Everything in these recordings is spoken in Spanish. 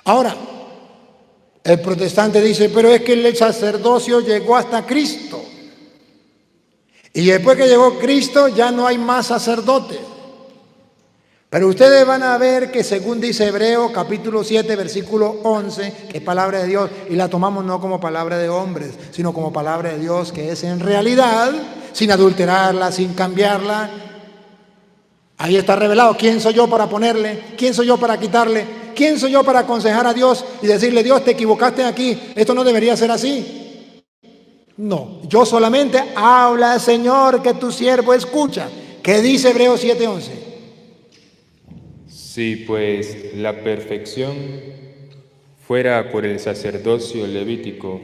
Ahora, el protestante dice, pero es que el sacerdocio llegó hasta Cristo. Y después que llegó Cristo ya no hay más sacerdotes. Pero ustedes van a ver que según dice Hebreos capítulo 7, versículo 11, que es palabra de Dios, y la tomamos no como palabra de hombres, sino como palabra de Dios, que es en realidad, sin adulterarla, sin cambiarla. Ahí está revelado quién soy yo para ponerle, quién soy yo para quitarle, quién soy yo para aconsejar a Dios y decirle, Dios, te equivocaste aquí, esto no debería ser así. No, yo solamente habla, Señor, que tu siervo escucha. ¿Qué dice Hebreos 7:11? Si pues la perfección fuera por el sacerdocio levítico.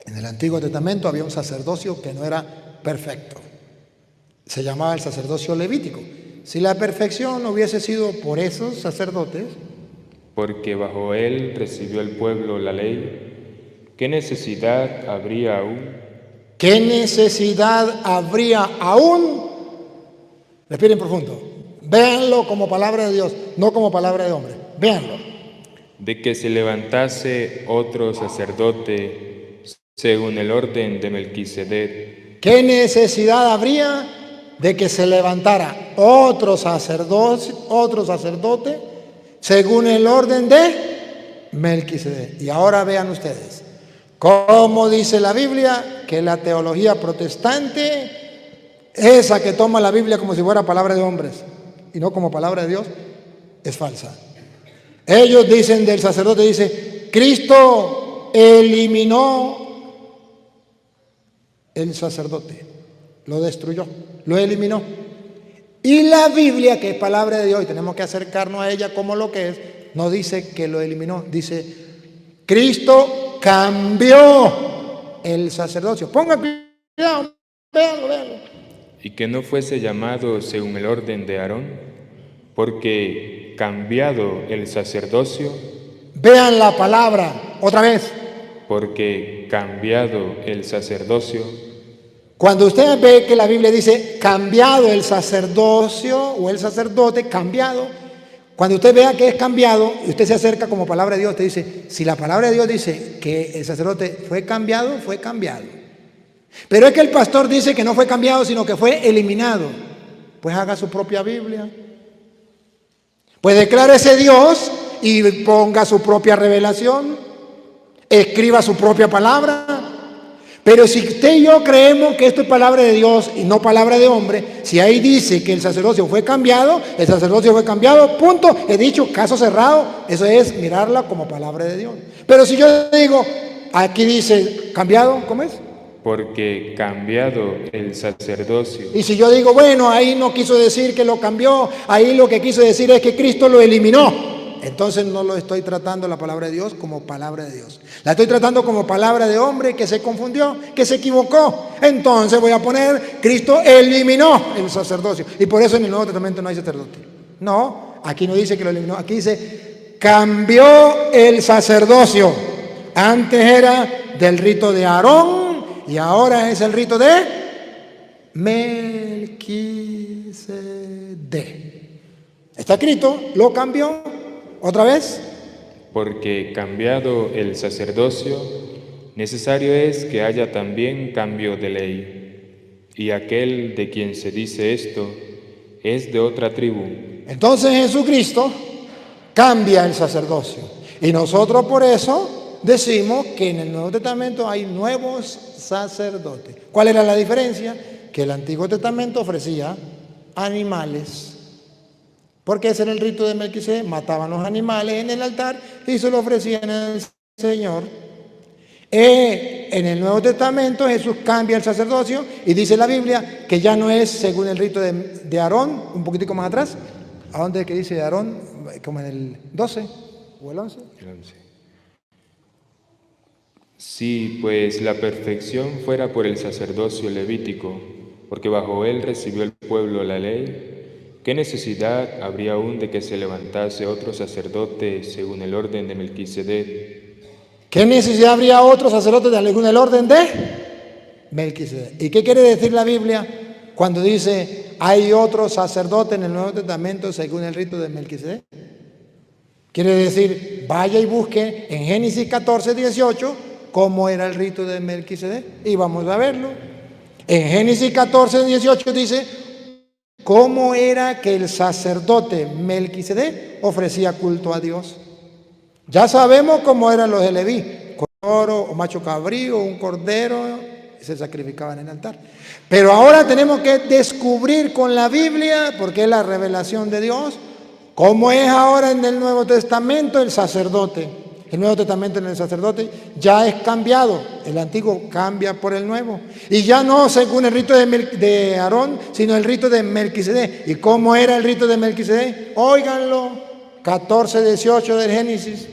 En el Antiguo Testamento había un sacerdocio que no era perfecto. Se llamaba el sacerdocio levítico. Si la perfección hubiese sido por esos sacerdotes, porque bajo él recibió el pueblo la ley, ¿qué necesidad habría aún? ¿Qué necesidad habría aún? Respiren profundo. Véanlo como palabra de Dios, no como palabra de hombre. Véanlo. De que se levantase otro sacerdote según el orden de Melquisedec. ¿Qué necesidad habría de que se levantara otro sacerdote según el orden de Melquisedec? Y ahora vean ustedes, ¿cómo dice la Biblia que la teología protestante, esa que toma la Biblia como si fuera palabra de hombres y no como palabra de Dios, es falsa? Ellos dicen del sacerdote, dice, Cristo eliminó el sacerdote, lo destruyó, lo eliminó. Y la Biblia, que es palabra de Dios, y tenemos que acercarnos a ella como lo que es, no dice que lo eliminó, dice, Cristo cambió el sacerdocio. Pongan cuidado, véanlo. Y que no fuese llamado según el orden de Aarón, porque cambiado el sacerdocio. Vean la palabra otra vez. Porque cambiado el sacerdocio. Cuando usted ve que la Biblia dice cambiado el sacerdocio o el sacerdote, cambiado, cuando usted vea que es cambiado y usted se acerca como palabra de Dios, usted dice, si la palabra de Dios dice que el sacerdote fue cambiado, fue cambiado. Pero es que el pastor dice que no fue cambiado, sino que fue eliminado. Pues haga su propia Biblia. Pues declárese Dios y ponga su propia revelación. Escriba su propia palabra. Pero si usted y yo creemos que esto es palabra de Dios y no palabra de hombre, si ahí dice que el sacerdocio fue cambiado, el sacerdocio fue cambiado, punto. He dicho, caso cerrado, eso es mirarla como palabra de Dios. Pero si yo digo, aquí dice cambiado, ¿cómo es? Porque cambiado el sacerdocio. Y si yo digo, bueno, ahí no quiso decir que lo cambió, ahí lo que quiso decir es que Cristo lo eliminó. Entonces no lo estoy tratando la palabra de Dios como palabra de Dios. La estoy tratando como palabra de hombre que se confundió, que se equivocó. Entonces voy a poner, Cristo eliminó el sacerdocio. Y por eso en el Nuevo Testamento no hay sacerdote. No, aquí no dice que lo eliminó. Aquí dice, cambió el sacerdocio. Antes era del rito de Aarón y ahora es el rito de Melquisedec. Está escrito, lo cambió. ¿Otra vez? Porque cambiado el sacerdocio, necesario es que haya también cambio de ley. Y aquel de quien se dice esto es de otra tribu. Entonces Jesucristo cambia el sacerdocio. Y nosotros por eso decimos que en el Nuevo Testamento hay nuevos sacerdotes. ¿Cuál era la diferencia? Que el Antiguo Testamento ofrecía animales. Porque ese era el rito de Melquisedec, mataban los animales en el altar y se lo ofrecían al Señor. En el Nuevo Testamento Jesús cambia el sacerdocio y dice la Biblia que ya no es según el rito de Aarón, un poquitico más atrás. ¿A dónde es que dice de Aarón? Como en el 12 o el 11. El 11. Si pues la perfección fuera por el sacerdocio levítico, porque bajo él recibió el pueblo la ley, ¿qué necesidad habría aún de que se levantase otro sacerdote según el orden de Melquisedec? ¿Qué necesidad habría otro sacerdote según el orden de Melquisedec? ¿Y qué quiere decir la Biblia cuando dice hay otro sacerdote en el Nuevo Testamento según el rito de Melquisedec? Quiere decir, vaya y busque en Génesis 14, 18, cómo era el rito de Melquisedec. Y vamos a verlo. En Génesis 14, 18 dice, cómo era que el sacerdote Melquisedec ofrecía culto a Dios. Ya sabemos cómo eran los de Leví, toro o macho cabrío, un cordero, se sacrificaban en el altar. Pero ahora tenemos que descubrir con la Biblia, porque es la revelación de Dios, cómo es ahora en el Nuevo Testamento el sacerdote. El Nuevo Testamento en el sacerdote ya es cambiado, el antiguo cambia por el nuevo. Y ya no según el rito de Aarón, sino el rito de Melquisedec. ¿Y cómo era el rito de Melquisedec? Óiganlo, 14, 18 del Génesis.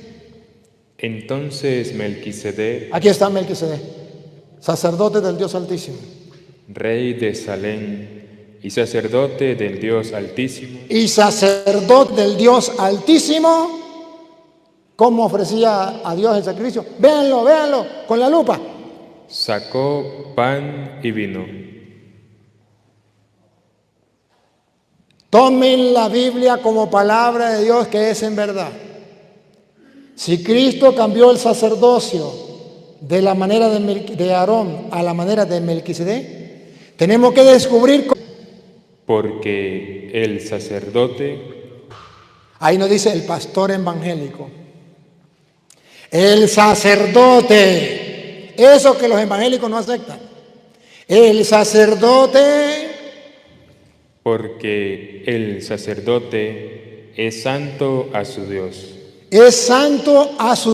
Entonces Melquisedec, Aquí está Melquisedec, sacerdote del Dios Altísimo. rey de Salem y sacerdote del Dios Altísimo. Y sacerdote del Dios Altísimo, ¿cómo ofrecía a Dios el sacrificio? Véanlo, véanlo, con la lupa. Sacó pan y vino. Tomen la Biblia como palabra de Dios que es en verdad. Si Cristo cambió el sacerdocio de la manera de Aarón a la manera de Melquisedec, tenemos que descubrir. Porque el sacerdote, Ahí nos dice el pastor evangélico. El sacerdote, eso que los evangélicos no aceptan. El sacerdote, porque el sacerdote es santo a su Dios. es santo a su